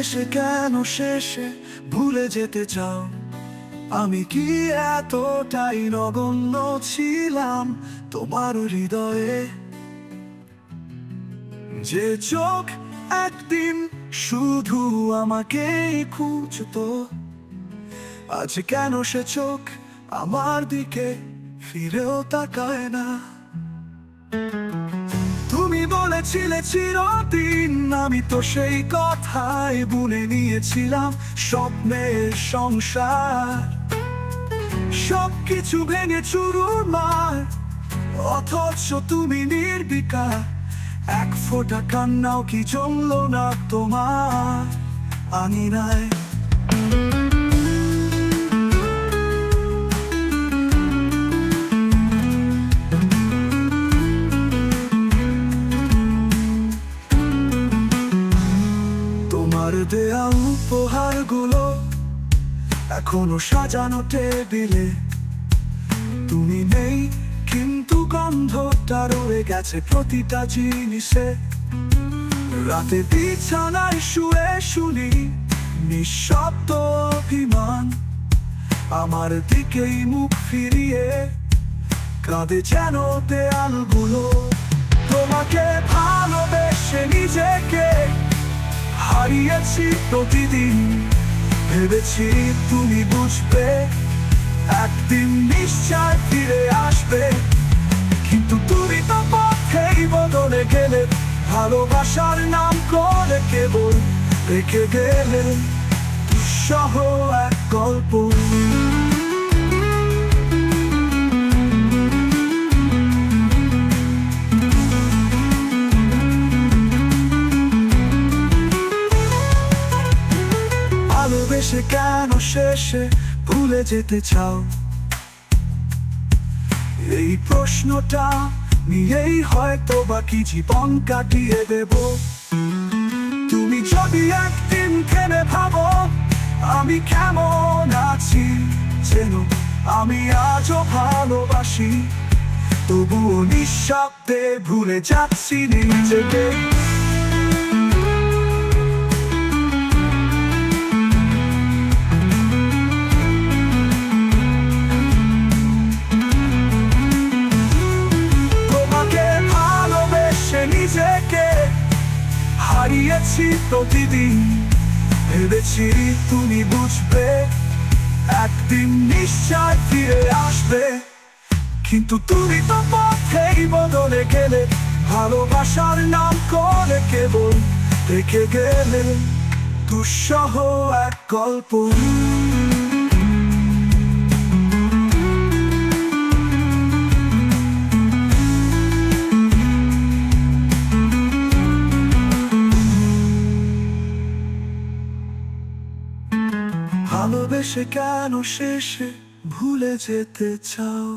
ভালোবেসে কেন শেষে ভুলে যেতে চাও? আমি কি এতটাই নগণ্য ছিলাম তোমার হৃদয়ে? যে চোখ একদিন শুধু আমাকেই খুঁজতো, আজ কেন সে চোখ আমার দিকে ফিরেও তাকায় না? তুমি বলেছিলে চিরদিন, আমি তো সেই কথাই ভুলে নিয়েছিলাম। স্বপ্নের সংসার সবকিছু ভেঙে চুরমার, অথচ তুমি নির্বিকার। এক ফোঁটা কান্নাও কি জমলো না তোমার আঙিনায়? তোমার দেয়া উপহারগুলো এখনো সাজানো টেবিলে। তুমি নেই কিন্তু গন্ধটা রয়ে গেছে প্রতিটা জিনিসে। রাতে বিছানায় শুয়ে শুনি নিঃশব্দ অভিমান, আমার দিকেই মুখ ফিরিয়ে কাঁদে যেন দেয়ালগুলো। তোমাকে ভালোবেসে নিজেকে হারিয়েছি প্রতিদিন, ভেবেছি তুমি বুঝবে, একদিন নিশ্চয় ফিরে আসবে। কিন্তু তুমি তো পথেই বদলে গেলে, ভালোবাসার নাম করে কেবল রেখে গেলে দুঃসহ এক গল্প। ভালোবেসে কেন শেষে ভুলে যেতে চাও? এই প্রশ্নটা নিয়েই হয়তো বাকি জীবন কাটিয়ে দেব। তুমি যদি একদিন থেমে ভাবো আমি কেমন আছি, যেন আমি আজও ভালোবাসি, তবুও নিঃশব্দে ভুলে যাচ্ছি নিজেকে। নিজেকে হারিয়েছি প্রতিদিন, ভেবেছি তুমি বুঝবে, একদিন নিশ্চয় ফিরে আসবে। কিন্তু তুমি তো পথেই বদলে গেলে, ভালোবাসার নাম করে কেবল রেখে গেলে দুঃসহ এক গল্প। ভালোবেসে কেন শেষে ভুলে যেতে চাও?